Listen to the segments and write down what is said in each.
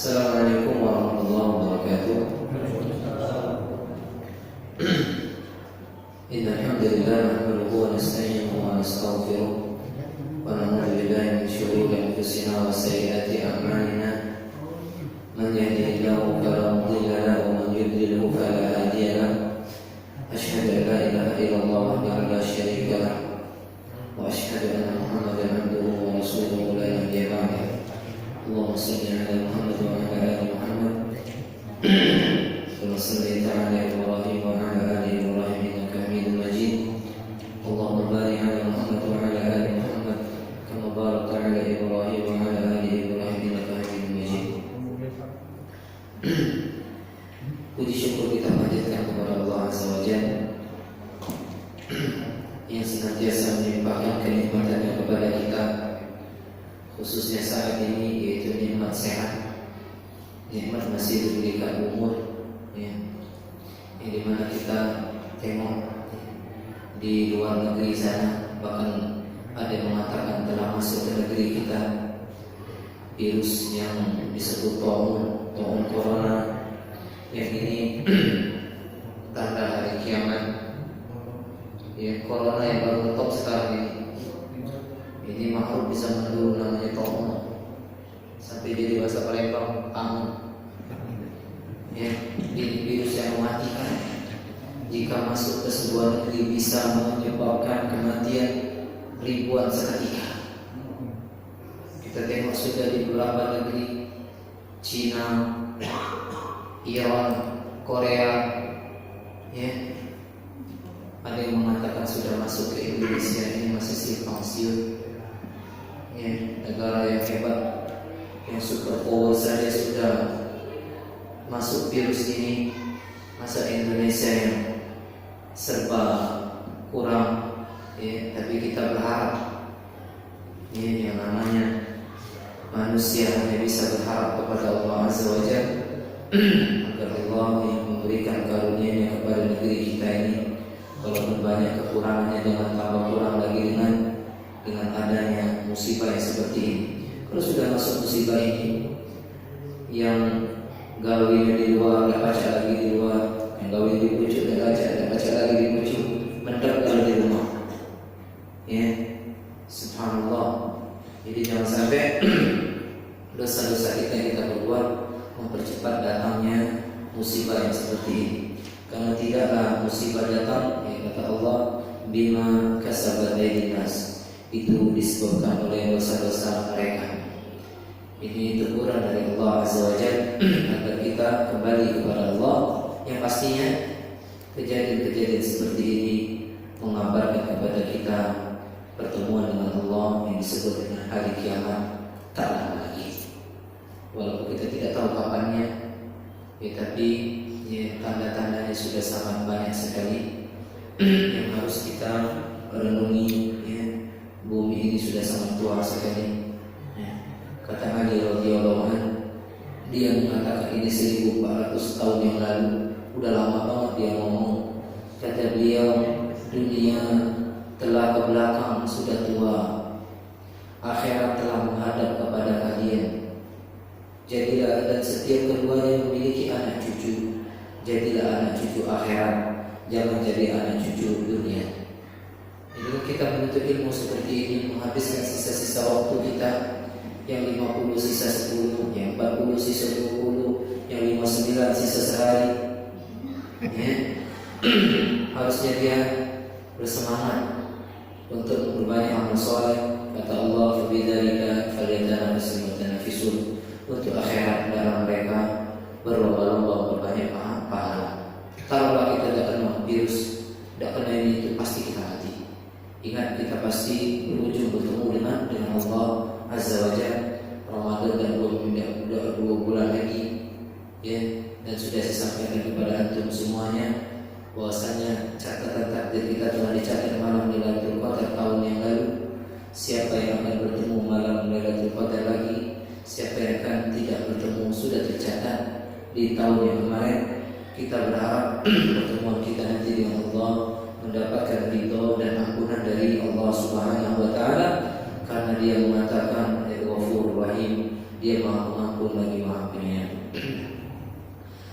Assalamualaikum warahmatullahi wabarakatuh. Innal hamdalillah nahmaduhu wa nasta'inuhu wa nastaghfiruh wa na'udzu billahi min shururi anfusina wa sayyiati a'malina. Man yahdihillahu fala mudilla lahu wa man yudlilhu fala hadiya lahu. Asyhadu an la ilaha illallah wahdahu la syarika lahu wa asyhadu anna Muhammadan abduhu wa rasuluhu la nabiyya ba'dahu. Allahumma shalli ala Muhammad wa ala ali Muhammad kama shallaita ala Ibrahim wa ala ali Ibrahim innaka Hamidum Majid. Allahumma barik ala Muhammad wa ala ali Muhammad kama barakta ala Ibrahim wa ala ali Ibrahim innaka Hamidum Majid. Puji syukur kita panjatkan kepada Allah Azza wa Jalla yang senantiasa melimpahkan kenikmatannya kepada kita, khususnya saat ini, yaitu nikmat sehat, nikmat masih diberikan umur, ya, yang dimana kita tengok di luar negeri sana, bahkan ada yang mengatakan telah masuk ke negeri kita virus yang disebut taun corona, yang ini tanda hari kiamat. Ya, corona yang baru top sekarang ini makhluk bisa menurun, namanya tomo, sampai jadi bahasa Palembang tangan. Ya, ini virus yang mematikan. Jika masuk ke sebuah negeri bisa menyebabkan kematian ribuan seketika. Kita tengok sudah di beberapa negeri, Cina, Iran, Korea, ya, ada yang mengatakan sudah masuk ke Indonesia. Ini masih simpang siur. Ya, negara yang hebat, yang super power saja sudah masuk virus ini, masa Indonesia yang serba kurang, ya. Tapi kita berharap, ya, yang namanya manusia hanya bisa berharap kepada Allah Azza wa Jalla agar Allah yang memberikan karunia-Nya kepada negeri kita ini. Walaupun banyak kekurangannya, jangan tambah kurang lagi dengan adanya musibah yang seperti ini. Kalau sudah masuk musibah ini, yang gawinya di luar gak baca lagi di luar, yang gawi di pucuk gak baca lagi di pucuk, mendap kalau di rumah. Ya, subhanallah. Jadi jangan sampai dosa-dosa kita yang kita berbuat mempercepat datangnya musibah yang seperti ini. Karena tidaklah musibah datang, ya, kata Allah, bima kasabat aydin nas, itu disebabkan oleh dosa-dosa mereka. Ini teguran dari Allah Azza wa Jalla agar kita kembali kepada Allah, yang pastinya kejadian-kejadian seperti ini mengabarkan kepada kita pertemuan dengan Allah yang disebut dengan hari kiamat tak lama lagi. Walaupun kita tidak tahu kapannya, ya, tapi ya, tanda-tandanya sudah sangat banyak sekali yang harus kita renungi. Ya, bumi ini sudah sangat tua sekali. Ya, kata Ali radhiyallahu anhu, dia mengatakan ini 1400 tahun yang lalu, udah lama banget dia ngomong. Kata beliau, dunia telah ke belakang, sudah tua, akhirat telah menghadap kepada kalian. Jadilah, dan setiap keduanya memiliki anak cucu. Jadilah anak cucu akhirat, jangan jadi anak cucu dunia. Jadi kita menuntut ilmu seperti ini, menghabiskan sisa-sisa waktu kita, yang 50 sisa 10, yang 40 sisa 20, yang 59 sisa sehari, ya. Harusnya dia bersemangat untuk memperbanyak amal soleh. Kata Allah, "Fabidzalika falyatanafasul mutanafisun." Untuk akhirat darah mereka berlomba-lomba berbanyak pahala. Kalaulah kita tidak kena virus, tidak kena ini, itu pasti kita mati. Ingat, kita pasti berujung bertemu dengan Allah Azza wa Jalla. Ramadan dan 2 bulan lagi, ya. Dan sudah saya sampaikan kepada antum semuanya bahwasanya catatan takdir kita telah dicatat malam Lailatul Qadar tahun yang lalu. Siapa yang akan bertemu malam Lailatul Qadar lagi, siapa yang akan tidak bertemu, sudah tercatat di tahun yang kemarin. Kita berharap pertemuan kita nanti dengan Allah mendapatkan ridho dan ampunan dari Allah Subhanahu wa Ta'ala, karena Dia mengatakan Al-Ghafur Rahim, Dia Maha Pengampun lagi Maha Penyayang.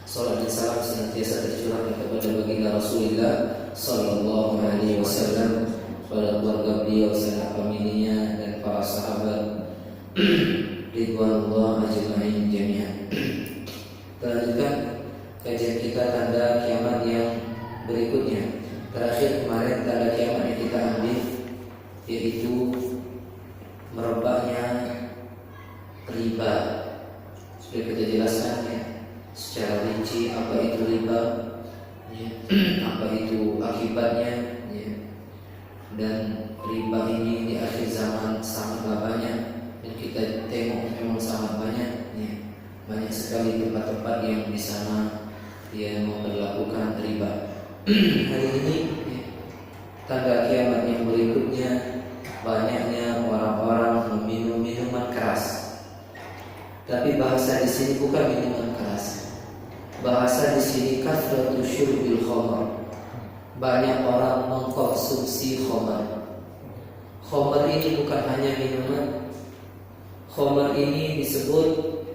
Salat dan salam senantiasa tercurahkan kepada baginda Rasulullah sallallahu alaihi wasallam, pada keluarga beliau, sanak familinya, dan para sahabat ridwanullah ajma'in jami'an. Lanjutkan kajian kita tanda kiamat yang berikutnya. Terakhir kemarin tanda kiamat yang kita ambil yaitu merebaknya riba. Sudah kita jelaskan ya secara rinci apa itu riba, ya, apa itu akibatnya, ya. Dan riba ini di akhir zaman sangatlah banyak, dan kita tengok memang sangat banyak, ya. Banyak sekali tempat-tempat yang di sana dia memperlakukan riba. Hari ini ya, tanda kiamat yang berikutnya banyaknya orang-orang meminum minuman keras. Tapi bahasa di sini bukan minuman keras. Bahasa di sini kathratu syurbil khamr. Banyak orang mengkonsumsi khamr. Khamr ini bukan hanya minuman. Khamr ini disebut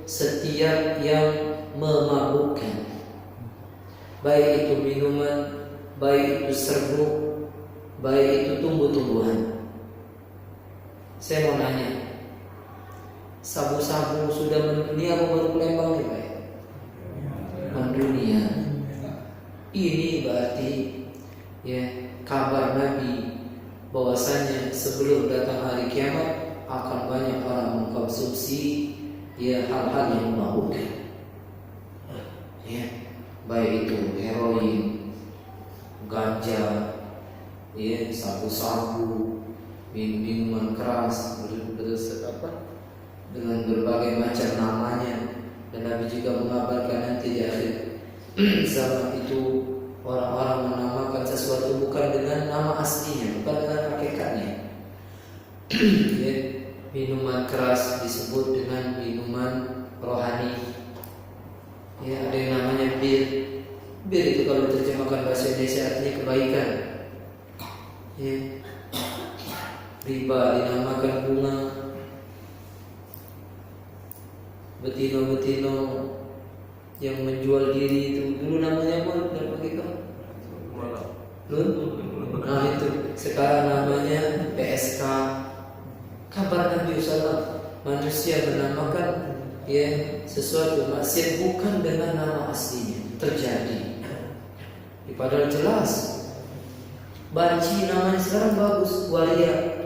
setiap yang memabukkan. Baik itu minuman, baik itu serbuk, baik itu tumbuh-tumbuhan. Saya mau nanya, sabu-sabu sudah mendunia apa baru Palembang nih Pak? Mendunia. Ini berarti ya kabar Nabi bahwasanya sebelum datang hari kiamat akan banyak orang mengkonsumsi ya hal-hal yang memabukkan. Ya, baik itu heroin, ganja, ya sabu-sabu, minuman keras, dengan berbagai macam namanya. Dan Nabi juga mengabarkan nanti di akhir zaman itu orang-orang menamakan sesuatu bukan dengan nama aslinya, bukan dengan hakikatnya. Ya, minuman keras disebut dengan minuman rohani. Ya, ada yang namanya bir. Bir itu kalau diterjemahkan bahasa Indonesia artinya kebaikan. Ya. Riba dinamakan bunga. Betino-betino yang menjual diri itu dulu namanya apa? Dan begitu. Nah itu sekarang namanya PSK. Kabar Nabi SAW, manusia menamakan ya sesuatu maksiat bukan dengan nama aslinya terjadi. Padahal jelas banci namanya sekarang bagus, waria.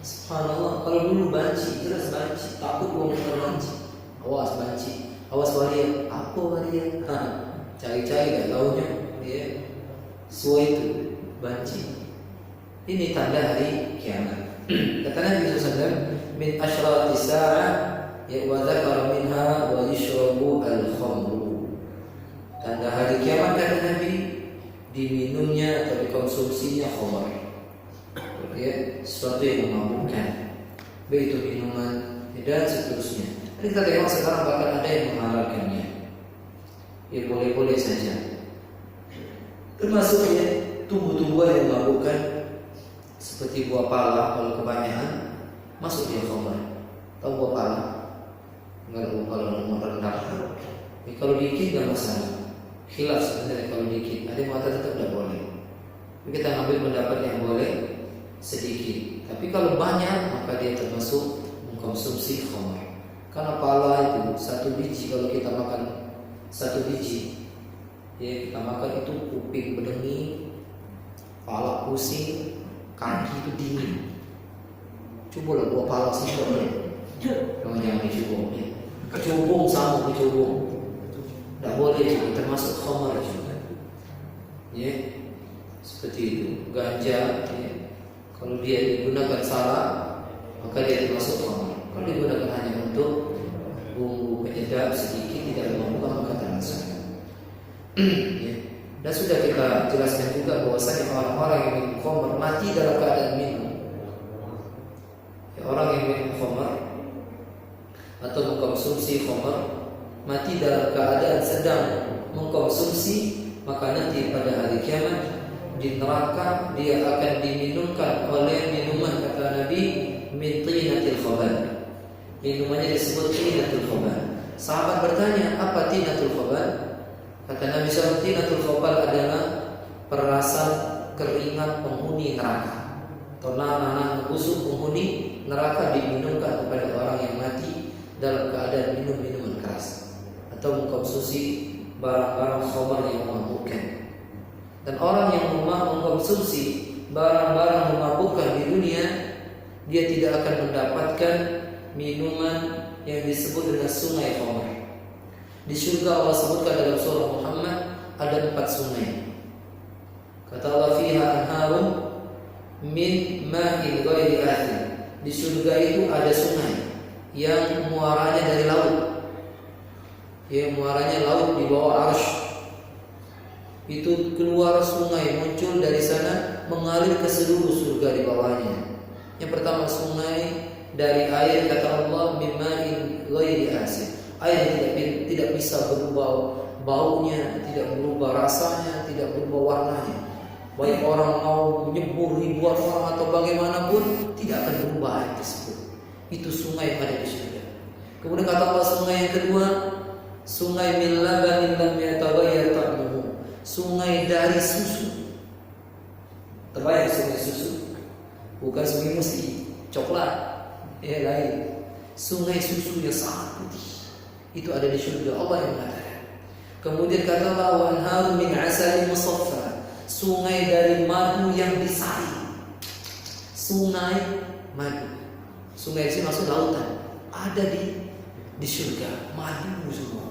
Subhanallah, kalau dulu banci jelas banci, takut buang banci. Awas banci, awas waria. Apa waria? Cari-cari gak taunya ya. Semua itu banci. Ini tanda hari kiamat. Kata Nabi SAW, min asyrati sa'ah ya wa dzakara minha wa yashrabu al-khamru. Tanda hari kiamat kata Nabi, diminumnya atau dikonsumsinya khamr. Ya, sesuatu yang memabukkan. Baik itu minuman dan seterusnya. Jadi kita tengok sekarang bahkan ada yang menghalalkannya. Ya boleh-boleh saja. Termasuk ya tumbuh-tumbuhan yang memabukkan seperti buah pala, kalau kebanyakan masuk dia khamr. Tahu buah pala? Enggak, buah pala nomor rendah. Kalau dikit enggak masalah. Khilaf sebenarnya kalau dikit. Ada yang mengatakan tetap tidak boleh. Kita ambil pendapat yang boleh sedikit. Tapi kalau banyak maka dia termasuk mengkonsumsi khamr. Karena pala itu satu biji, kalau kita makan satu biji, ya kita makan itu kuping berdengi, kepala pusing, kaki itu dingin. Cobalah buah pala sih, kamu jangan dicoba. Kecubung sama kecubung, tidak boleh juga, termasuk khamr juga. Ya, seperti itu. Ganja, ya, kalau dia digunakan salah, maka dia termasuk khamr. Kalau digunakan hanya untuk bumbu penyedap sedikit, tidak membuka maka termasuk. Ya. Dan sudah kita jelaskan juga bahwasanya orang-orang yang minum khamr mati dalam keadaan minum. Ya, orang yang minum khamr atau mengkonsumsi khamr mati dalam keadaan sedang mengkonsumsi, maka nanti pada hari kiamat di neraka dia akan diminumkan oleh minuman kata Nabi min tinatil khabal, Minumannya disebut tinatul khabal. Sahabat bertanya, apa tinatul khabal? Kata Nabi SAW, tinatul khabal adalah perasan keringat penghuni neraka atau nanah busuk penghuni neraka diminumkan kepada orang yang mati dalam keadaan minum minuman keras atau mengkonsumsi barang-barang khamar yang memabukkan. Dan orang yang mengkonsumsi barang-barang memabukkan di dunia, dia tidak akan mendapatkan minuman yang disebut dengan sungai khamar. Di surga Allah sebutkan dalam surah Muhammad ada 4 sungai. Kata Allah, fiha anharun min ma'in ghairi asin. Di surga itu ada sungai yang muaranya dari laut. Ya, muaranya laut di bawah arsy. Itu keluar sungai muncul dari sana mengalir ke seluruh surga di bawahnya. Yang pertama sungai dari air, kata Allah, min ma'in ghairi asin. Air tidak bisa berubah baunya, tidak berubah rasanya, tidak berubah warnanya. Baik orang mau menyembur ribuan orang atau bagaimanapun, tidak akan berubah air tersebut. Itu sungai yang ada di surga. Kemudian kata Allah, sungai yang kedua, sungai min labanin lam yataghayyar ta'muhu. Sungai dari susu. Terbayang sungai susu? Bukan sungai musi, coklat. Ya lain. Sungai susu yang sangat putih. Itu ada di surga, Allah yang mengatakan. Kemudian kata Allah, wa anharu min 'asalin musaffa. Sungai dari madu yang disaring. Sungai madu. Sungai itu maksud lautan. Ada di surga, madu semua.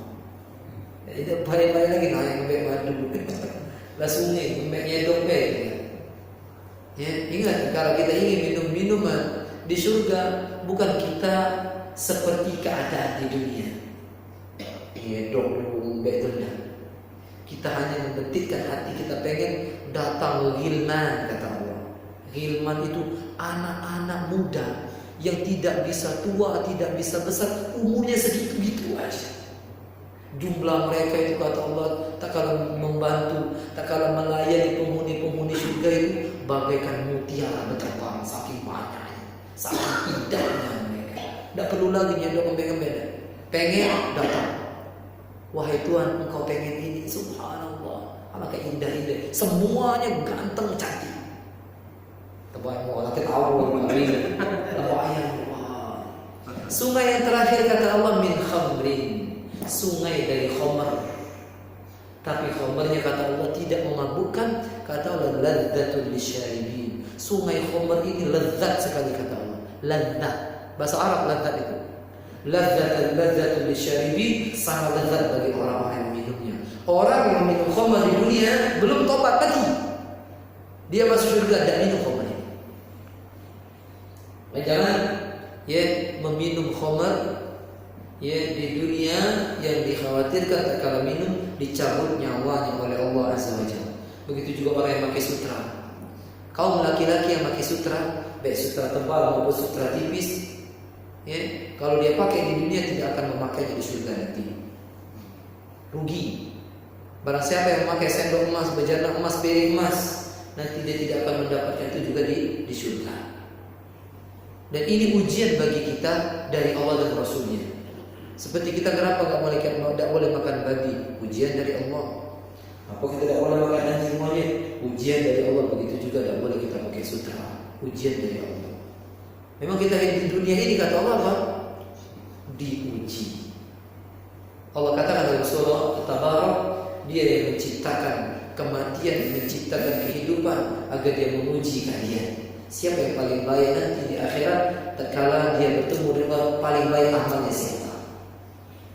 Jadi baik-baik lagi naik ngembek madu. Lah sungai ngembek nyedok bae. Ya, ingat kalau kita ingin minum minuman di surga, bukan kita seperti keadaan di dunia. Nyedok ngembek rendah. Kita hanya membetikkan hati kita pengen datang ghilman, kata Allah. Ghilman itu anak-anak muda yang tidak bisa tua, tidak bisa besar, umurnya segitu-gitu aja. Jumlah mereka itu, kata Allah, tak kalah membantu, tak kalah melayani penghuni-penghuni surga itu bagaikan mutiara berterbang, saking banyaknya, saking indahnya mereka. Tak perlu lagi nyedok ngembek-ngembek. Pengen datang. Wahai Tuhan, engkau pengen ini, subhanallah, alangkah indah-indah, semuanya ganteng cantik. Terbayang mau laki tahu, terbayang. Sungai yang terakhir kata Allah min khamrin, sungai dari khamar. Tapi khamarnya kata Allah tidak memabukkan, kata Allah ladzatul lisyaribin. Sungai khamar ini lezat sekali kata Allah, lezat. Bahasa Arab lezat itu. Ladzatul lisyaribin, sangat lezat bagi orang-orang yang minumnya. Orang yang minum khamar di dunia belum tobat lagi, dia masuk surga dan minum khamar ini. Jangan meminum khamar di dunia yang dikhawatirkan tatkala minum dicabut nyawanya oleh Allah Azza wa Jalla. Begitu juga orang yang pakai sutra. Kaum laki-laki yang pakai sutra, baik sutra tebal maupun sutra tipis, kalau dia pakai di dunia tidak akan memakainya di surga nanti. Rugi. Barang siapa yang memakai sendok emas, bejana emas, piring emas, nanti dia tidak akan mendapatkan itu juga di surga. Dan ini ujian bagi kita dari Allah dan Rasulnya. Seperti kita kenapa tidak boleh makan babi, ujian dari Allah. Apa kita tidak boleh makan anjing monyet, ujian dari Allah. Begitu juga tidak boleh kita pakai sutra, ujian dari Allah. Memang kita hidup di dunia ini, kata Allah apa? Diuji. Allah katakan dalam surah At-Tabarak, Dia yang menciptakan kematian, menciptakan kehidupan agar Dia menguji kalian. Siapa yang paling baik nanti di akhirat tatkala dia bertemu dengan paling baik amalnya siapa?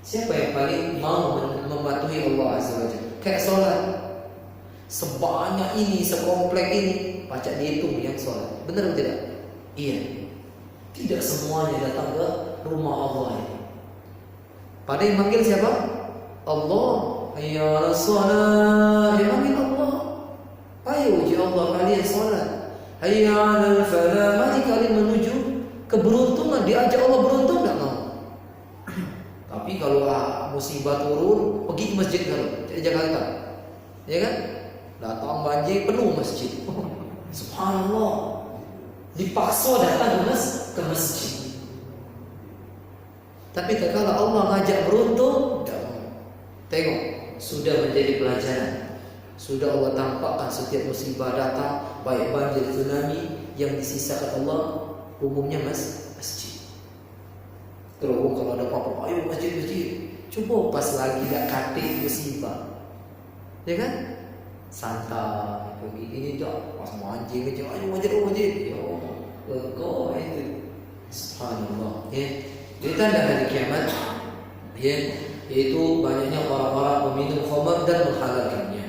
Siapa yang paling mau mematuhi Allah Azza wa Jalla? Kayak sholat, sebanyak ini, sekomplek ini, pacak dihitung yang sholat. Benar atau tidak? Iya. Tidak semuanya datang ke rumah Allah ini. Pada yang manggil siapa? Allah. Hayya 'alas shalah. Yang manggil Allah. Ayo uji Allah, kalian sholat. Hayya 'alal falah. Mari kalian menuju keberuntungan. Diajak Allah beruntung, tidak mau. Tapi kalau musibah turun, pergi ke masjid kalau di Jakarta, ya kan? Datang banjir penuh masjid. Subhanallah. Dipaksa datang ke masjid. Tapi kalau Allah ngajak beruntung, tidak mau. Tengok, sudah menjadi pelajaran. Sudah Allah tampakkan setiap musibah datang, baik banjir, tsunami, yang disisakan Allah umumnya masjid. Terus kalau ada apa-apa, ayo masjid. Coba pas lagi gak katik musibah, ya kan? Santai, begini dah, pas mancing aja, ayo masjid. Yo, kau itu, subhanallah. Ya, jadi tanda hari kiamat, ya, yaitu banyaknya orang-orang meminum khamar dan menghalalkannya.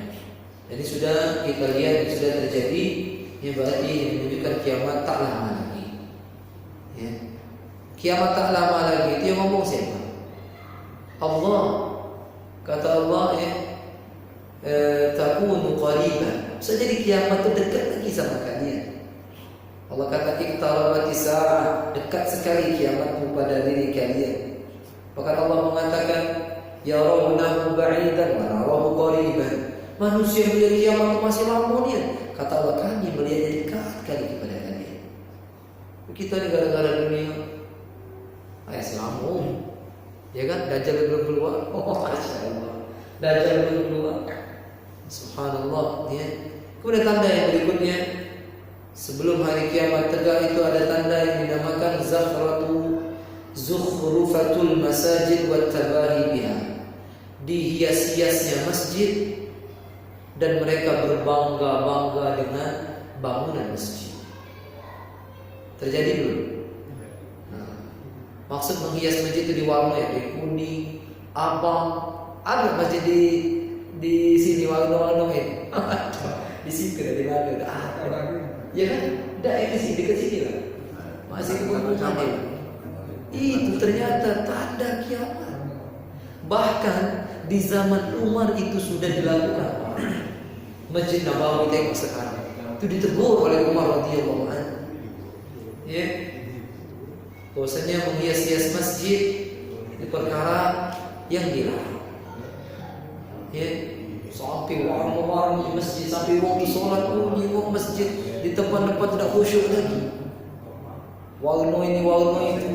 Jadi sudah kita lihat sudah terjadi, ya berarti menunjukkan kiamat tak lama lagi. Ya. Kiamat tak lama lagi. Itu yang ngomong siapa? Allah. Kata Allah, ya, takunu qariban. Bisa jadi kiamat itu dekat lagi sama kalian. Allah kata iqtarabatis saa'ah, dekat sekali kiamat pada diri kalian. Bahkan Allah mengatakan yarawnahu ba'idan wa narahu qariban. Manusia melihat kiamat masih lama dia. Kata Allah, kami melihatnya dekat kali kepada kalian. Kita ni gara-gara dunia selamun, ya kan? Dajjal belum keluar. Oh, masya Allah, Dajjal belum keluar. Subhanallah. Ya. Kemudian tanda yang berikutnya, sebelum hari kiamat tegak itu ada tanda yang dinamakan zukhrufatul masajid wa tabahi biha. Dihias-hiasnya masjid dan mereka berbangga-bangga dengan bangunan masjid. Terjadi belum? Nah, maksud menghias masjid itu diwarnai ya, di kuning, abang. Ada masjid di sini warna-warna itu. Di situ di mana? Ya kan? Dah di sini dekat sini lah. Masih kebun-kebun. Itu ternyata tanda kiamat. Bahkan di zaman Umar itu sudah dilakukan. Masjid Nabawi tengok sekarang itu ditegur oleh Umar radhiyallahu anhu. Ya, bahwasanya menghias-hias masjid itu perkara yang dilarang. Ya, sampai warna-warni di masjid, sampai orang sholat di masjid di tempat-tempat tidak khusyuk lagi. Warna ini, warna itu.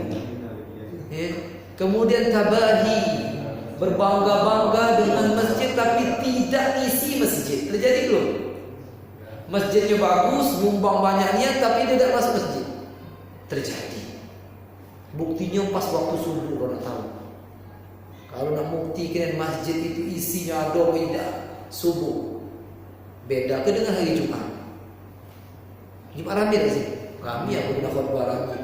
Ya. Kemudian tabahi, berbangga-bangga dengan masjid tapi tidak isi masjid. Terjadi belum? Masjidnya bagus, nyumbang banyaknya tapi tidak masuk masjid. Terjadi. Buktinya pas waktu subuh orang tahu. Kalau nak buktikan masjid itu isinya ada tidak subuh. Beda ke dengan hari Jumat. Jumat ramai tak sih? Kami yang pernah khutbah ramai.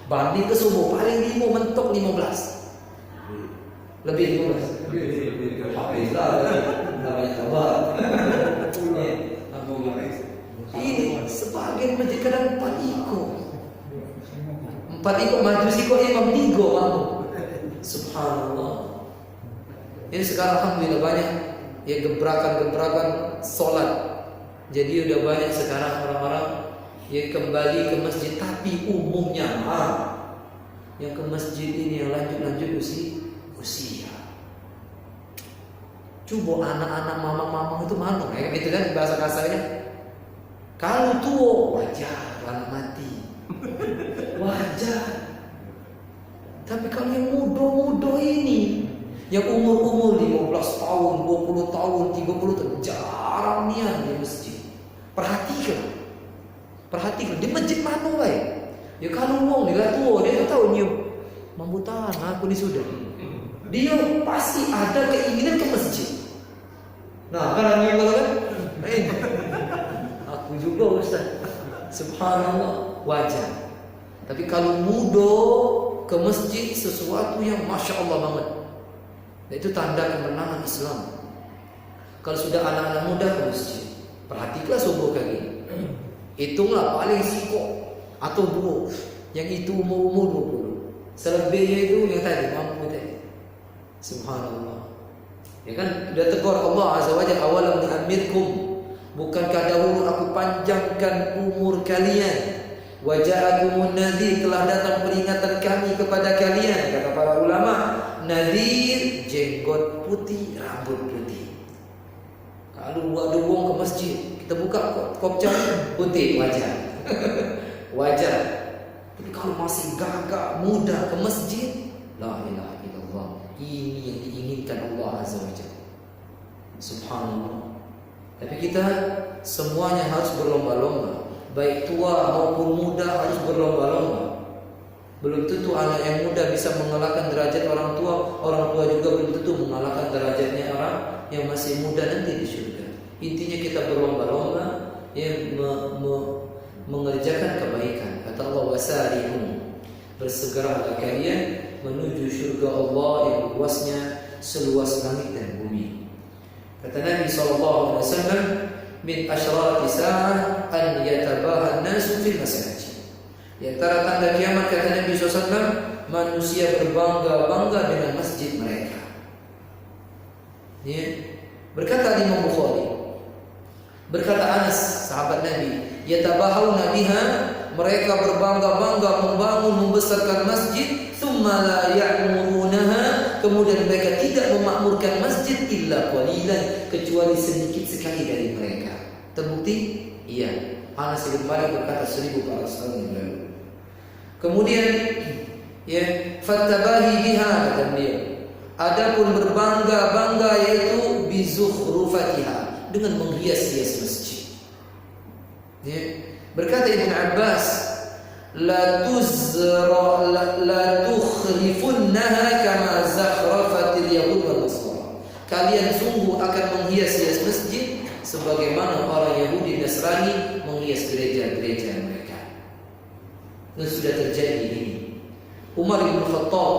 Banding ke subuh paling 5 mentok 15. Lebih 15. Alhamdulillah. Namanya kabar. Ini sebagian masjid kadang 4 ikut. 4 ikut majusi kok imam 3 mampu. Subhanallah. Ini sekarang alhamdulillah banyak ya gebrakan-gebrakan sholat. Jadi udah banyak sekarang orang-orang yang kembali ke masjid tapi umumnya yang ke masjid ini yang lanjut usia. Coba anak-anak mama-mama itu mana? Kayak gitu kan bahasa kasarnya. Kalau tua wajar anak mati. Wajar. Tapi kalau yang muda-muda ini, yang umur-umur 15 tahun, 20 tahun, 30 tahun, jarang niat di masjid. Perhatikan di masjid mana baik? Ya kalau wong dia tua, dia tahu nyium. Mampu tahan, aku ni sudah. Dia pasti ada keinginan ke masjid. Nah, kan nyium kan? Aku juga Ustaz. Subhanallah, wajar. Tapi kalau muda ke masjid sesuatu yang masya Allah banget. Itu tanda kemenangan Islam. Kalau sudah anak-anak muda ke masjid, perhatikanlah subuh kali. Hitunglah paling sikok atau buruk. Yang itu umur 20. Selebihnya itu yang tadi mampu tadi. Subhanallah. Ya kan sudah tegur Allah Azza wa Jalla, awalam nu'ammirkum, bukankah dahulu aku panjangkan umur kalian? Wa ja'akumun nadhir, telah datang peringatan kami kepada kalian. Kata para ulama, nadhir jenggot putih, rambut putih. Kalau ada wong ke masjid, kita buka kopcar putih, wajar. Wajar. Tapi kalau masih gagah muda ke masjid, la ilaha Subhanallah. Tapi kita semuanya harus berlomba-lomba, baik tua maupun muda harus berlomba-lomba. Belum tentu anak yang muda bisa mengalahkan derajat orang tua juga belum tentu mengalahkan derajatnya orang yang masih muda nanti di surga. Intinya kita berlomba-lomba yang mengerjakan kebaikan. Kata Allah, wasari'u, bersegeralah kalian menuju surga Allah yang luasnya seluas langit dan bumi. Kata Nabi SAW, min asyrati sa'ah an yatabaha an-nasu fil masajid. Di antara tanda kiamat, kata Nabi SAW, manusia berbangga-bangga dengan masjid mereka. Ya. Berkata Imam Bukhari, berkata Anas, sahabat Nabi, yatabahawna biha, mereka berbangga-bangga membangun, membesarkan masjid, thumma la ya'murunaha, kemudian mereka tidak memakmurkan masjid illa qalilan, kecuali sedikit sekali dari mereka. Terbukti? Iya. Anas bin Malik berkata 1400 tahun yang lalu. Kemudian ya, fattabahi biha, kata beliau. Adapun berbangga-bangga yaitu bizukhrufatiha, dengan menghias-hias masjid. Ya. Berkata Ibn Abbas, la tukhrifunnaha kama zakhrafatil yahud wal nasara. Kalian sungguh akan menghias-hias masjid sebagaimana orang Yahudi Nasrani menghias gereja-gereja mereka. Dan sudah terjadi ini. Umar bin Khattab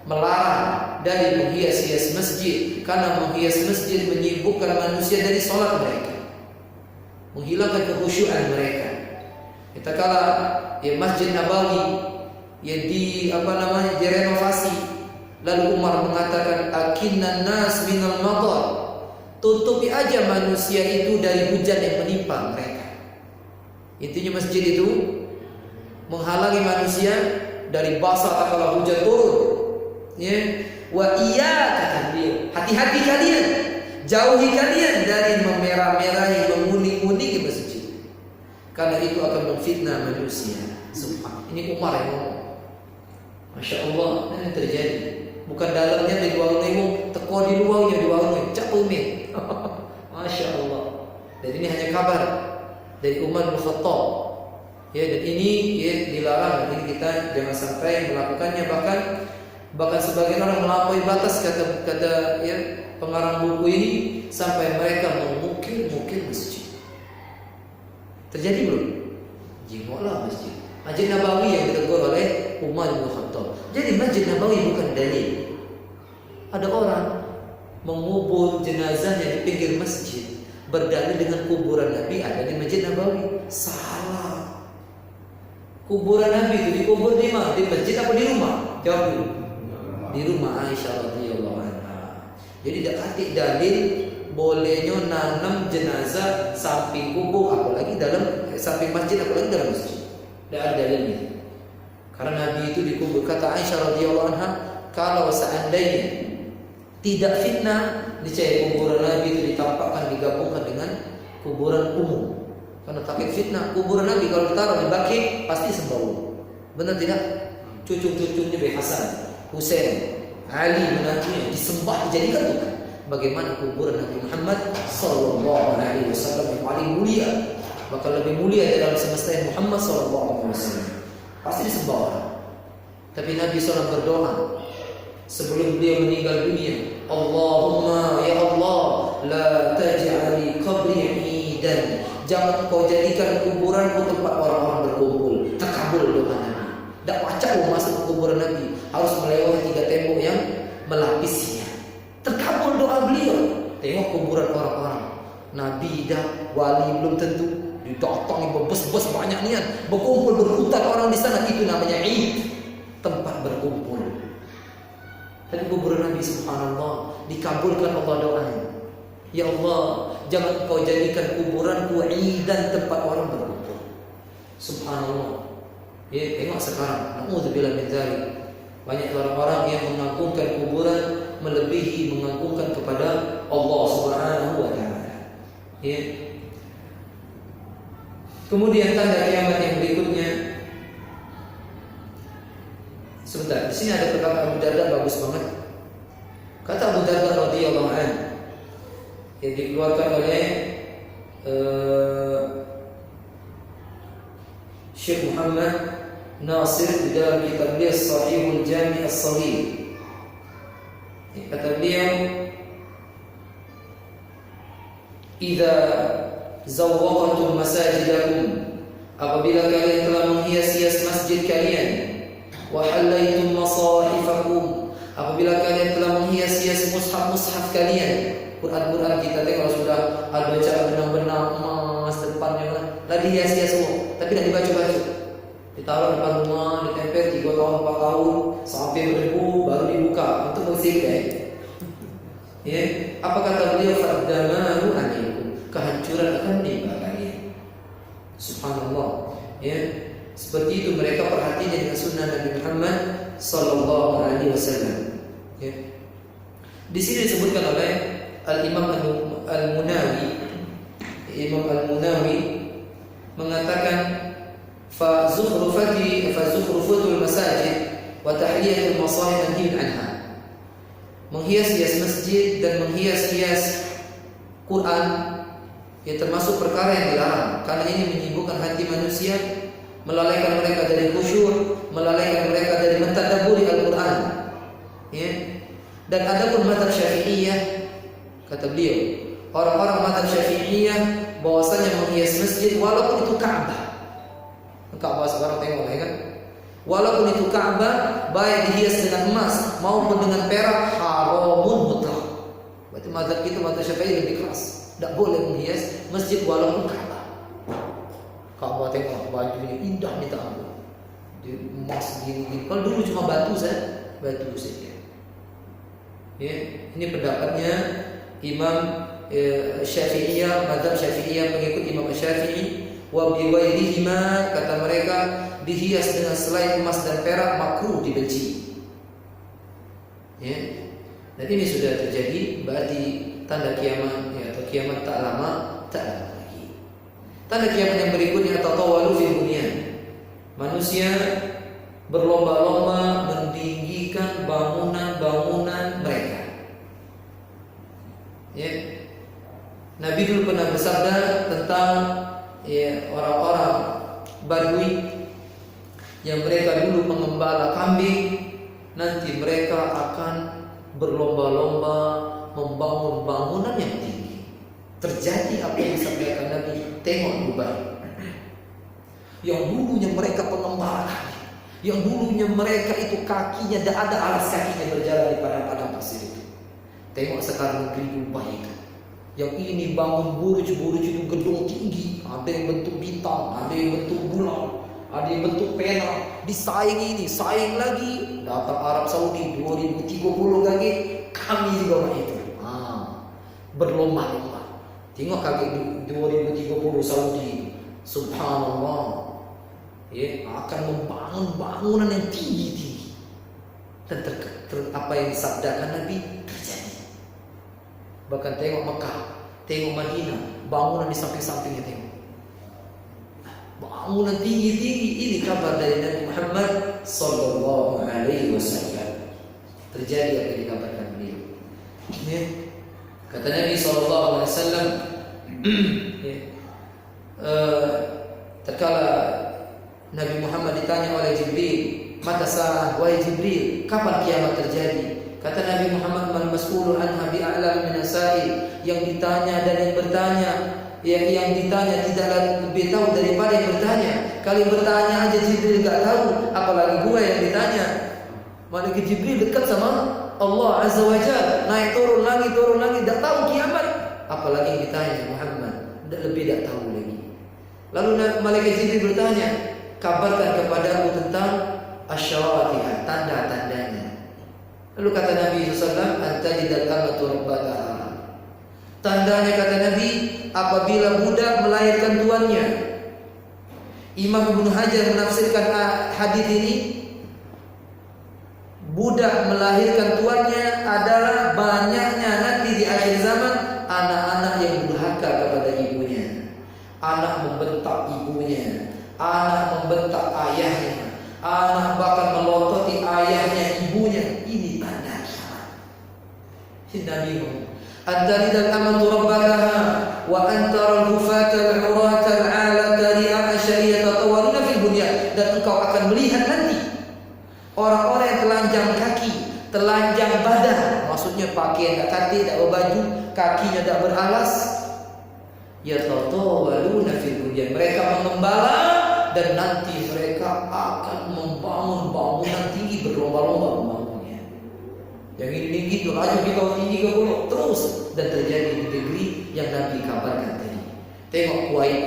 melarang dari menghias-hias masjid karena menghias masjid menyibukkan manusia dari sholat mereka, menghilangkan kekhusyuan mereka. Kita kala ya Masjid Nabawi ya direnovasi, lalu Umar mengatakan akinnan nas minal matar, tutupi aja manusia itu dari hujan yang menimpa mereka. Intinya masjid itu menghalangi manusia dari basah tatkala hujan turun. Ya, wa iya, kata dia, hati-hati kalian, jauhi kalian dari memerah-merahi, menguning-uningi masjid, karena itu akan memfitnah manusia. Ini Umar yang ngomong. Masya Allah, ini terjadi. Bukan dalamnya di luar teko di luarnya di luar capumin. Masya Allah. Dan ini hanya kabar dari Umar bin Khattab. Ya, dan ini ya, dilarang. Ini kita jangan sampai melakukannya. Bahkan sebagian orang melampaui batas, kata ya pengarang buku ini, sampai mereka mengukir-ukir masjid. Terjadi belum? Jingoklah masjid. Masjid Nabawi yang ditegur oleh Umar bin Khattab. Jadi Masjid Nabawi bukan dalil. Ada orang mengubur jenazahnya di pinggir masjid, berdalil dengan kuburan Nabi ada di Masjid Nabawi. Salah. Kuburan Nabi itu dikubur di mana? Di masjid apa di rumah? Jawab dulu. Di rumah Aisyah radhiyallahu anha. Jadi arti dalil bolehnya nanam jenazah samping kubur, apalagi dalam samping masjid, apalagi dalam masjid. Tidak ada dalilnya. Karena Nabi itu dikubur. Kata Aisyah radhiyallahu anha, kalau seandainya tidak fitnah, niscaya kuburan Nabi itu ditampakkan, digabungkan dengan kuburan umum. Karena takut fitnah, kuburan Nabi kalau ditaruh di baki pasti sembau. Benar tidak? Cucu-cucunya Nabi Hasan, Husain, Ali menantunya disembah, dijadikan Tuhan. Bagaimana kuburan Nabi Muhammad sallallahu alaihi wasallam yang paling mulia, bakal lebih mulia dalam semesta yang Muhammad sallallahu alaihi wasallam, pasti disembah orang. Tapi Nabi SAW berdoa sebelum beliau meninggal dunia, Allahumma ya Allah, la taj'ali qabri 'idan, jangan kau jadikan kuburanku tempat orang-orang berkumpul. Terkabul doa Nabi. Tak wajib masuk ke kuburan Nabi, harus melewati 3 tembok yang melapisnya. Terkabul doa beliau. Tengok kuburan orang-orang, Nabi dah, wali belum tentu, didatangi bebes-bes banyak niat, berkumpul berkutat orang di sana, itu namanya Id, tempat berkumpul. Tapi kuburan Nabi subhanallah dikabulkan Allah doanya. Ya Allah, jangan kau jadikan kuburanku idan, tempat orang berkumpul. Subhanallah. Ya, tengok sekarang, na'udzubillah min dzalik. Banyak orang-orang yang mengagungkan kuburan melebihi mengagungkan kepada Allah Subhanahu wa taala. Ya. Kemudian tanda kiamat yang berikutnya. Sebentar, di sini ada perkataan Abu Darda bagus banget. Kata Abu Darda radhiyallahu anhu, yang dikeluarkan oleh Syekh Muhammad Nasir di dalam kitab beliau Sahihul Jami' As-Saghir. Kata beliau, "Idza zawwaqtum masajidakum," apabila kalian telah menghias-hias masjid kalian, "wa hallaytum masahifakum," apabila kalian telah menghias-hias mushaf-mushaf kalian. Quran-Quran kita tengok sudah ada baca benang-benang emas depannya, lah dihias-hias semua, tapi tidak dibaca-baca. Ditaruh depan rumah, ditempel 3 tahun 4 tahun sampai berdebu baru dibuka untuk bersihkan. Ya, apa kata beliau? "Fadamaru alaikum," kehancuran akan menimpa kalian. Subhanallah. Ya, seperti itu mereka perhatinya dengan sunnah Nabi Muhammad sallallahu alaihi wasallam. Ya. Di sini disebutkan oleh Al-Imam Al-Munawi. Imam Al-Munawi mengatakan fa zukhrufatul masajid wa tahliyatul masahib manhiyun anha. Menghias-hias masjid dan menghias-hias Quran ya termasuk perkara yang dilarang, karena ini menyibukkan hati manusia, melalaikan mereka dari khusyuk, melalaikan mereka dari mentadabburi Al-Quran. Ya. Dan adapun mazhab Syafi'iyah, kata beliau, orang-orang mazhab Syafi'iyah bahwasanya menghias masjid walaupun itu Ka'bah. Ka'bah sekarang tengok ya kan? Walaupun itu Ka'bah, baik dihias dengan emas maupun dengan perak, haramun mutlak. Berarti mazhab kita, mazhab Syafi'i lebih keras. Tidak boleh menghias masjid walaupun Ka'bah. Ka'bah tengok bajunya indah minta ampun, di emas gini-gini. Kalau dulu cuma batu saja. Ya, ini pendapatnya Imam Syafi'iyah, mazhab Syafi'iyah pengikut Imam Syafi'i. Wa bi ghairihima, kata mereka, dihias dengan selain emas dan perak makruh, dibenci. Ya. Dan ini sudah terjadi, berarti tanda kiamat ya, atau kiamat tak lama lagi. Tanda kiamat yang berikutnya, tatawalu fil bunyan. Manusia berlomba-lomba meninggikan bangunan-bangunan mereka. Ya. Nabi dulu pernah bersabda tentang ya, orang-orang Badui yang mereka dulu mengembala kambing, nanti mereka akan berlomba-lomba membangun bangunan yang tinggi. Terjadi apa yang disampaikan Nabi, tengok Dubai. Yang dulunya mereka pengembala kambing, yang dulunya mereka itu kakinya tidak ada alas kakinya berjalan di padang-padang pasir itu. Tengok sekarang negeri Dubai itu. Yang ini bangun buruj itu gedung tinggi, ada yang bentuk bintang, ada yang bentuk bulan, ada yang bentuk pena. Disaing ini, saing lagi. Datang Arab Saudi 2030 lagi, kami juga mah itu. Berlomba-lomba. Tengok kaki 2030 Saudi, subhanallah. Ya, akan membangun bangunan yang tinggi-tinggi. Dan apa yang disabdakan Nabi terjadi. Bahkan tengok Mekah, tengok Madinah, bangunan di samping-sampingnya tengok. Bangunan tinggi-tinggi, ini kabar dari Nabi Muhammad sallallahu alaihi wasallam. Terjadi apa yang dikabarkan beliau. Ya. Kata Nabi sallallahu alaihi wasallam, ya. Tatkala Nabi Muhammad ditanya oleh Jibril, "Mata sa'ah wahai Jibril, kapan kiamat terjadi?" Kata Nabi Muhammad, "Man mas'ulun anha bi'a'lam min as-sa'il." Yang ditanya dan yang bertanya, yang ditanya tidaklah lebih tahu daripada yang bertanya. Kalau yang bertanya aja Jibril enggak tahu, apalagi gua yang ditanya. Malaikat Jibril dekat sama Allah Azza wa Jalla, naik turun lagi enggak tahu kiamat. Apalagi yang ditanya Muhammad, lebih enggak tahu lagi. Lalu malaikat Jibril bertanya, "Kabarkan kepadaku tentang asyaratihah, tanda-tandanya." Lalu kata Nabi SAW, "Antajidal amatu rabbataha." Tandanya kata Nabi, apabila budak melahirkan tuannya. Imam Ibnu Hajar menafsirkan hadis ini, budak melahirkan tuannya adalah banyaknya nanti di akhir zaman anak-anak yang durhaka kepada ibunya. Anak membentak ibunya, anak membentak ayahnya, anak bahkan melototi ayahnya, ibunya. Ini tanda kiamat. Nabi Antalidal amatu rabbataha wa antara al-hufata al-urata al-alata ri'a asyariyata tawaluna fil bunyan. Dan engkau akan melihat nanti orang-orang yang telanjang kaki, telanjang badan, maksudnya pakaian tak katik, tak berbaju, kakinya tak beralas. Yatatawaluna fil bunyan, mereka mengembala dan nanti mereka akan membangun bangunan tinggi berlomba-lomba membangunnya. Yang ini tinggi itu laju di tahun ini ke pulau terus, dan terjadi di negeri yang Nabi kabarkan tadi. Tengok Kuwait,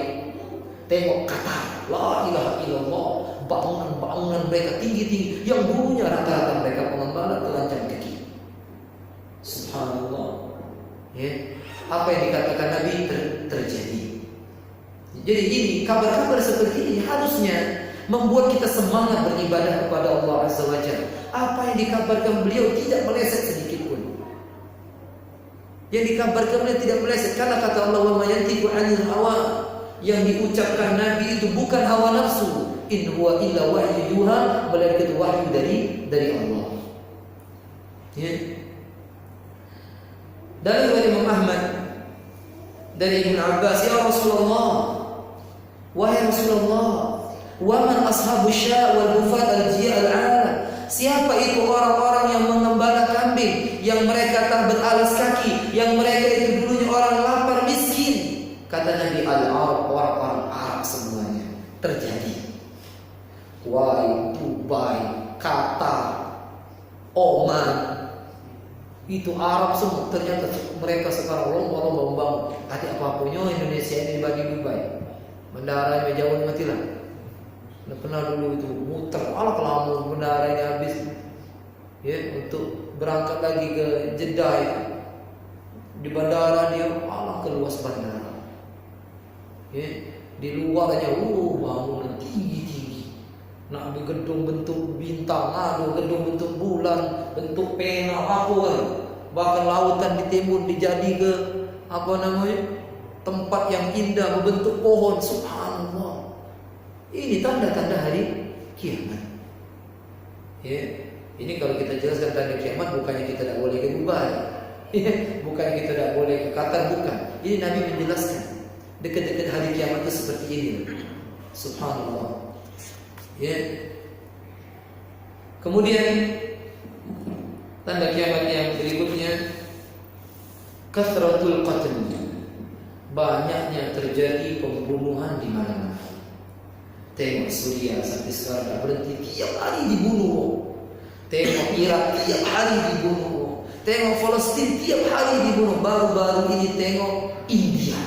tengok Qatar, la ilaha illallah, bangunan-bangunan mereka tinggi-tinggi yang dulunya rata-rata mereka pengembala telanjang kaki. Subhanallah. Ya, apa yang dikatakan Nabi terjadi. Jadi ini kabar-kabar seperti ini harusnya membuat kita semangat beribadah kepada Allah Azza wa Jalla. Apa yang dikabarkan beliau tidak meleset sedikit pun. Yang dikabarkan beliau tidak meleset, karena kata Allah, wa ma yantiqu 'anil hawa, yang diucapkan Nabi itu bukan hawa nafsu. In huwa illa wahyu yuha, melainkan itu wahyu dari Allah. Ya. Dari Imam Ahmad, dari Ibnu Abbas, ya Rasulullah, wahai Rasulullah, wa man ashabu sya' wal hufat al-jiya' al-'ala, siapa itu orang-orang yang mengembala kambing, yang mereka tak beralas kaki, yang mereka itu dulunya orang lapar miskin? Kata Nabi, al-Arab, orang-orang Arab semuanya. Terjadi Kuwait, Dubai, Qatar, Oman, itu Arab semua. Ternyata mereka sekarang lomba-lomba membangun. Tadi apa-apanya Indonesia ini dibagi Dubai, bendara yang jauh matilah. Nah, pernah dulu itu muter, kelamun bendara ini habis, ya, untuk berangkat lagi ke Jeddah itu. Di bandara dia, keluas bandara. Ya, di luarnya, bangunan tinggi-tinggi. Nak ada gedung bentuk bintang, ada gedung bentuk bulan, bentuk pena, bahkan lautan ditimbun dijadi ke tempat yang indah berbentuk pohon. Subhanallah. Ini tanda-tanda hari kiamat. Ya, ini kalau kita jelaskan tanda kiamat, bukannya kita tidak boleh ke Dubai, bukannya kita tidak boleh ke Qatar, bukan. Ini Nabi menjelaskan dekat-dekat hari kiamat itu seperti ini. Subhanallah. Ya. Kemudian tanda kiamat yang berikutnya, kathratul qatl, banyaknya terjadi pembunuhan di mana-mana. Tengok Suriah sampai sekarang tak berhenti, tiap hari dibunuh. Tengok Irak tiap hari dibunuh. Tengok Palestina tiap hari dibunuh. Baru-baru ini tengok India,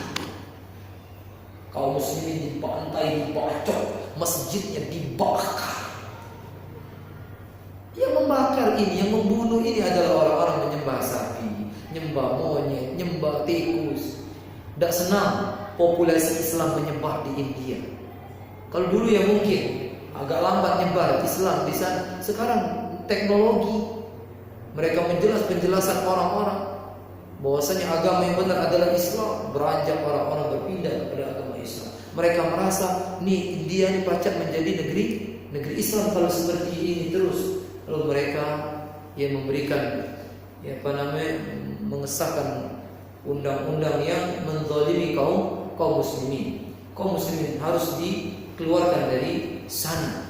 kaum muslimin dibantai, dibacok, masjidnya dibakar. Yang membakar ini, yang membunuh ini adalah orang-orang menyembah sapi, menyembah monyet, menyembah tikus. Tak senang populasi Islam menyebar di India. Kalau dulu ya mungkin agak lambat nyebar Islam di sana. Sekarang teknologi, mereka penjelasan orang-orang bahwasanya agama yang benar adalah Islam, beranjak orang-orang berpindah kepada agama Islam. Mereka merasa nih India ini pacak menjadi negeri Islam kalau seperti ini terus. Lalu mereka yang memberikan mengesahkan undang-undang yang menzalimi kaum muslimin. Kaum muslimin harus dikeluarkan dari sana.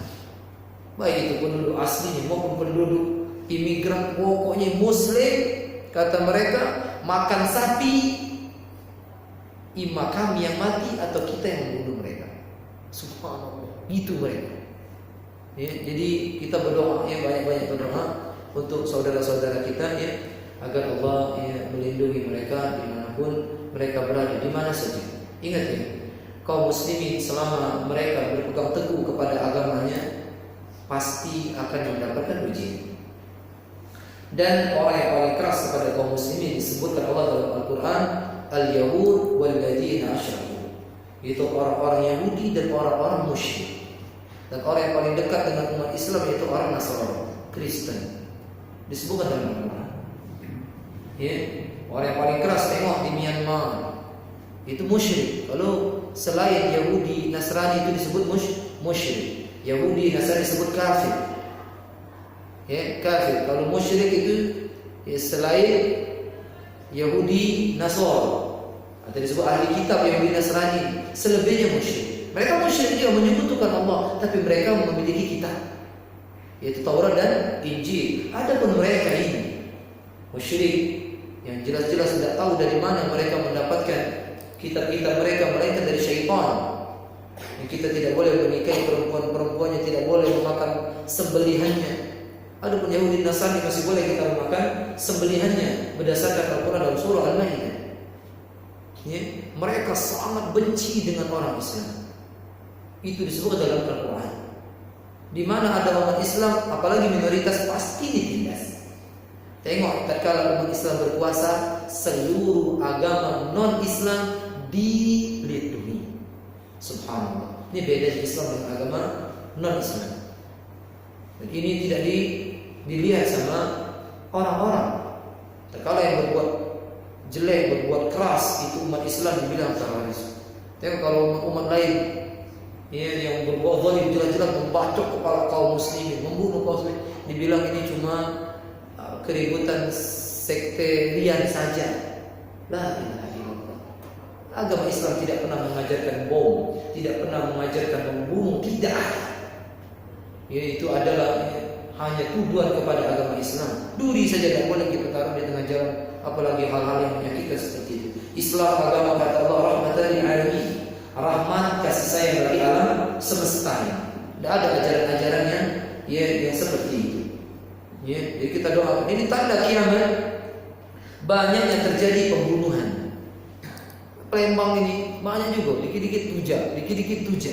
Baik itu penduduk aslinya maupun penduduk imigran, pokoknya muslim, kata mereka, makan sapi, imam kami yang mati atau kita yang membunuh mereka. Subhanallah, itu mereka. Ya, jadi kita berdoa, ya, banyak-banyak berdoa untuk saudara-saudara kita, ya, agar Allah, ya, melindungi mereka dimanapun mereka berada, di mana saja. Ingat, ya, kaum muslimin selama mereka berpegang teguh kepada agamanya pasti akan mendapatkan ujian. Dan orang yang paling keras kepada kaum muslimin disebutkan Allah dalam Al-Quran, al-Yahud wal-ladina asyraku, itu orang-orang Yahudi dan orang-orang musyrik. Dan orang yang paling dekat dengan umat Islam yaitu orang Nasrani, Kristen, disebutkan dalam Al-Quran. Ya, orang yang paling keras tengok di Myanmar itu musyrik. Kalau selain Yahudi, Nasrani itu disebut musyrik. Yahudi, Nasrani disebut kafir. Ya, kafir. Kalau musyrik itu, ya, selain Yahudi Nasor, atau disebut ahli kitab Yahudi Nasrani, selebihnya musyrik. Mereka musyrik juga, menyekutukan Allah, tapi mereka memiliki kitab, yaitu Taurat dan Injil. Adapun mereka ini musyrik yang jelas-jelas tidak tahu dari mana mereka mendapatkan kitab-kitab mereka, melainkan dari syaitan. Kita tidak boleh menikahi perempuan-perempuannya, tidak boleh memakan sembelihannya. Adapun Yahudi Nasrani masih boleh kita memakan sembelihannya berdasarkan Al-Quran dalam surah Al-Maidah. Ya, mereka sangat benci dengan orang Islam. Itu disebut dalam Al-Quran. Di mana ada umat Islam, apalagi minoritas, pasti ditindas. Tengok, tatkala umat Islam berkuasa, seluruh agama non-Islam dilindungi. Subhanallah. Ini beda Islam dengan agama non-Islam. Dan ini tidak dilihat sama orang-orang. Tatkala yang berbuat jelek, berbuat keras, itu umat Islam dibilang teroris. Tengok kalau umat lain yang berbuat zalim jelas-jelas membacok kepala kaum muslimin, membunuh kaum muslimin, dibilang ini cuma keributan sektarian saja. La ilaha illallah. Agama Islam tidak pernah mengajarkan bom, tidak pernah mengajarkan membunuh, tidak. Ya, itu adalah hanya tuduhan kepada agama Islam. Duri saja tidak boleh kita taruh di tengah jalan, apalagi hal-hal yang menyakitkan seperti itu. Islam agama kata Allah rahmatan lil alamin, rahmat kasih sayang bagi alam semesta. Tidak ada ajaran-ajaran yang seperti itu. Ya, jadi kita doakan. Ini tanda kiamat. Banyak yang terjadi pembunuhan. Palembang ini banyak juga, dikit-dikit tuja,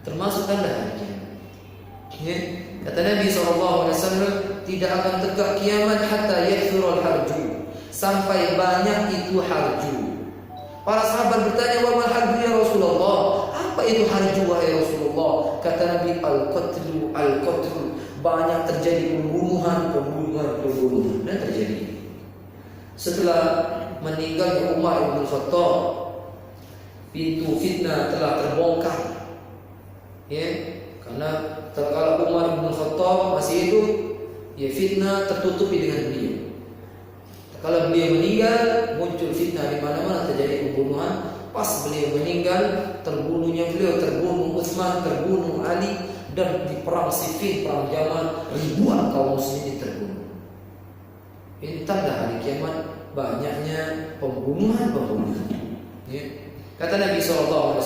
termasuk tanda hari kiamat. Ya, kata Nabi SAW, tidak akan tegak kiamat hatta yakthurul harju, sampai banyak itu harju. Para sahabat bertanya, wa mal harju ya Rasulullah? Apa itu harju wahai Rasulullah? Kata Nabi, al-qatlu. Banyak terjadi pembunuhan dan terjadi. Setelah meninggalnya Umar bin Khattab, pintu fitnah telah terbongkar. Ya, karena kalau Umar bin Khattab masih hidup, ya fitnah tertutupi dengan beliau. Kalau beliau meninggal, muncul fitnah di mana-mana, terjadi pembunuhan. Pas beliau meninggal, terbunuhnya beliau, terbunuh Utsman, terbunuh Ali, dan di perang Siffin, perang Jamal, ribuan kaum muslimin terbunuh. Ini tanda hari kiamat, banyaknya pembunuhan. Ya. Kata Nabi SAW,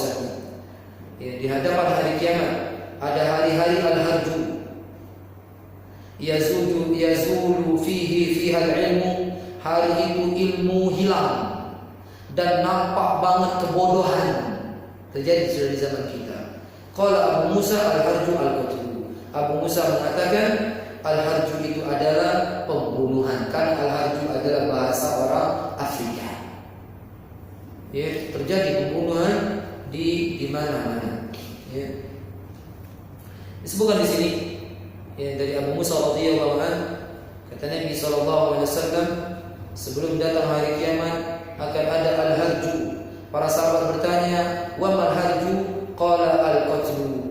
ya, di hadapan hari kiamat ada hari-hari al-harju, yazulu fiha al-ilmu. Hari itu ilmu hilang dan nampak banget kebodohan. Terjadi sudah di zaman kita. Qala Abu Musa al-harju al-qatlu. Abu Musa mengatakan al-harju itu adalah pembunuhan. Kan al-harju adalah bahasa orang Afrika. Ya, terjadi pembunuhan di mana-mana. Ya. Disebutkan di sini ya, dari Abu Musa radhiyallahu anhu, kata Nabi SAW, sebelum datang hari kiamat akan ada al-harju. Para sahabat bertanya, wa mal harju? Qala al-qatlu.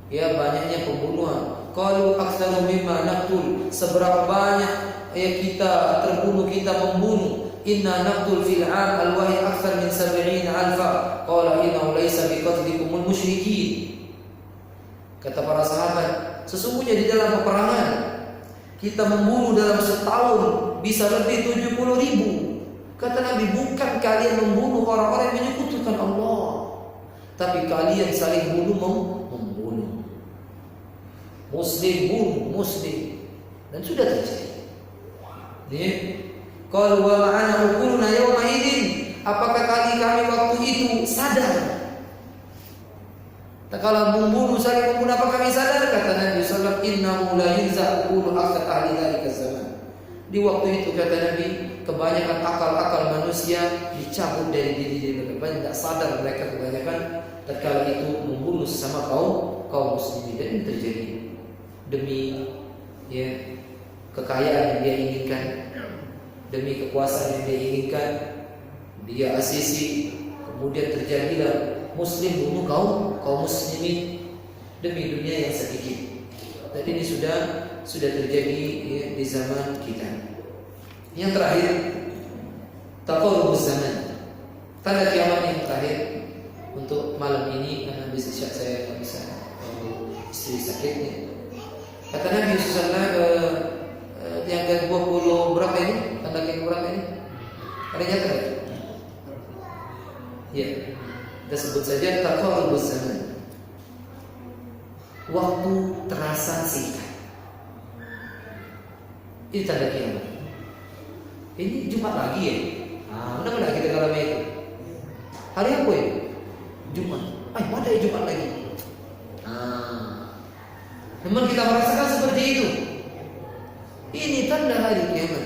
Ya, banyaknya pembunuhan. Qalu aktsaru mimma naqtul. Seberapa banyak ya kita terbunuh, kita membunuh. Inna naqtul fil 'am al-wahid aktsar min 70,000. Qala innahu laysa biqatlikumul musyrikin. Kata para sahabat, sesungguhnya di dalam peperangan kita membunuh dalam setahun bisa lebih 70,000. Kata Nabi, bukan kalian membunuh orang-orang yang menyekutukan Allah, tapi kalian saling membunuh. Muslim bunuh Muslim, dan sudah terjadi. Nih, qalu wa ma'ana uquluna yawma idzin. Apakah kami waktu itu sadar? Tak kala membunuh saling membunuh, apa kami sadar? Kata Nabi sallallahu alaihi wasallam, innahu la yunza'u qulu aktsar ahli dzalika zaman. Di waktu itu kata Nabi, kebanyakan akal-akal manusia dicabut dari diri mereka. Tidak sadar mereka kebanyakan tatkala itu membunuh sesama kaum muslimin. Dan ini terjadi demi ya kekayaan yang dia inginkan, demi kekuasaan yang dia inginkan, dia asisi, kemudian terjadilah muslim bunuh kaum muslimin demi dunia yang sedikit. Dan ini sudah terjadi ya, di zaman kita. Yang terakhir taqarubuz zaman. Tanda kiamat yang terakhir untuk malam ini, karena habis isya saya nggak bisa, istri sakit ya. Kata Nabi SAW yang ke-20 berapa ini? Tanda yang berapa ini? Ada nyata nggak? Ya, kita sebut saja taqarubuz zaman. Waktu terasa singkat. Ini tanda kiamat. Ini Jumat lagi ya? Mana kita kalau itu? Hari apa ya? Jumat. Mana ya Jumat lagi? Memang kita merasakan seperti itu. Ini tanda hari kiamat.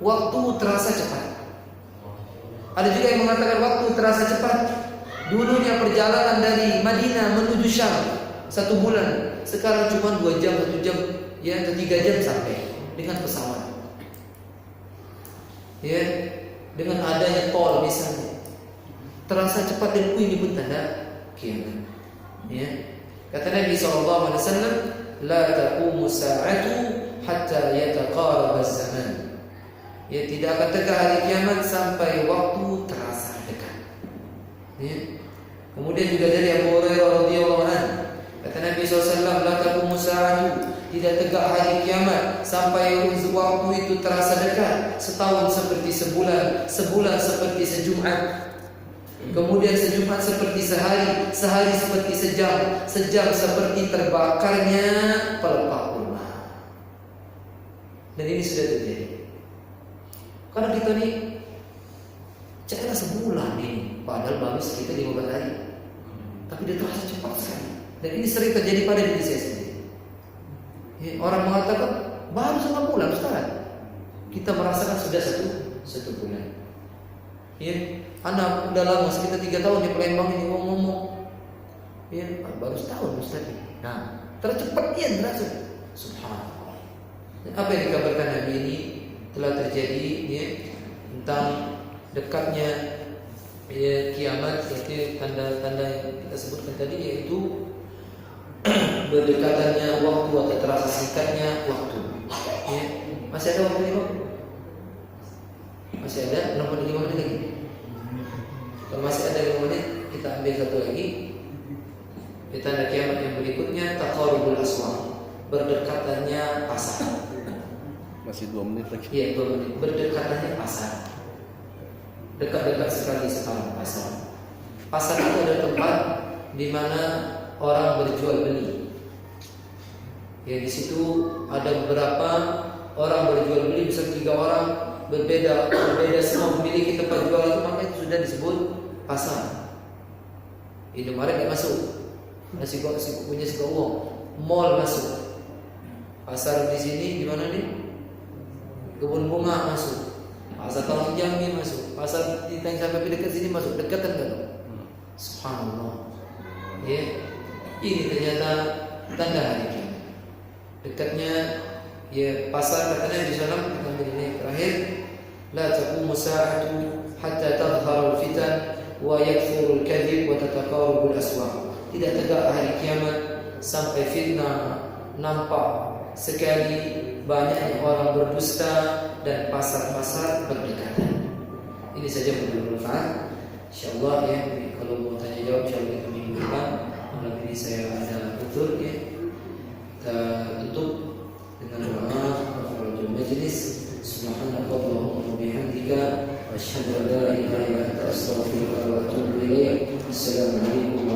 Waktu terasa cepat. Ada juga yang mengatakan waktu terasa cepat. Dulunya perjalanan dari Madinah menuju Syam 1 bulan, sekarang cuma 2 jam, 1 jam, ya, atau 3 jam sampai dengan pesawat. Ya, dengan adanya tol misalnya, terasa cepat dan ini pun tanda kiamat. Ya, kata Nabi SAW, la taqumu sa'atu hatta yataqarab az-zaman. Ya, tidak akan tegak hari kiamat sampai waktu terasa dekat. Ya. Kemudian juga dari Abu Hurairah radhiyallahu anhu, kata Nabi SAW, la taqumu sa'atu, tidak tegak hari kiamat sampai waktu itu terasa dekat. Setahun seperti sebulan, sebulan seperti sejumat, kemudian sejumat seperti sehari, sehari seperti sejam, sejam seperti terbakarnya pelepah kurma. Dan ini sudah terjadi. Karena kita nih ceklah sebulan ini, padahal baru sekitar 15 hari, tapi dia terasa cepat sekali. Dan ini sering terjadi pada diri saya sendiri. Ya, orang mengatakan baru 1 bulan sekarang, kita merasakan sudah satu bulan. Ya, anak udah lama sekitar 3 tahun di Palembang ini ngomong. Ya, baru setahun Ustaz. Nah, tercepat dia terasa. Subhanallah. Dan apa yang dikabarkan Nabi ini telah terjadi, ya, tentang dekatnya, ya, kiamat, yaitu tanda-tanda yang kita sebutkan tadi, yaitu berdekatannya waktu atau terasa singkatnya waktu. Ya. Masih ada waktu ini, Pak? Masih ada 65 menit lagi. Kalau masih ada 5 menit, kita ambil satu lagi. Di tanda kiamat yang berikutnya, taqarubul aswaq, berdekatannya pasar. Masih 2 menit lagi. Iya, 2 menit. Berdekatannya pasar. Dekat-dekat sekali sekarang pasar. Pasar itu adalah tempat di mana orang berjual beli. Ya, di situ ada beberapa orang berjual beli, bisa 3 orang berbeda semua memiliki tempat jual itu, maka itu sudah disebut pasar. Indomaret nggak masuk, masih punya suka uang. Mall masuk. Pasar di sini di mana nih? Kebun bunga masuk. Pasar Taman Jambi masuk. Pasar di Tanjung sampai dekat sini masuk. Dekatan kan? Subhanallah. Ya. Ini ternyata tanda hari kiamat. Dekatnya, ya, pasar. Kata Nabi SAW, kita ambil ini terakhir, la taqumu sa'atu hatta tadhhara al-fitan wa yakthuru al-kadhib wa tataqarabu al-aswaq. Tidak tegak hari kiamat sampai fitnah nampak sekali, banyaknya orang berdusta dan pasar-pasar berdekatan. Ini saja bermanfaat. Insyaallah, ya, kalau mau tanya jawab insyaallah kita minggu depan. Malam ini saya ada utur, ya, kita tutup dengan doa kafaratul majlis. Subhanallahumma wa bihamdika asyhadu an la ilaha illa anta astaghfiruka wa atubu ilaik. Assalamualaikum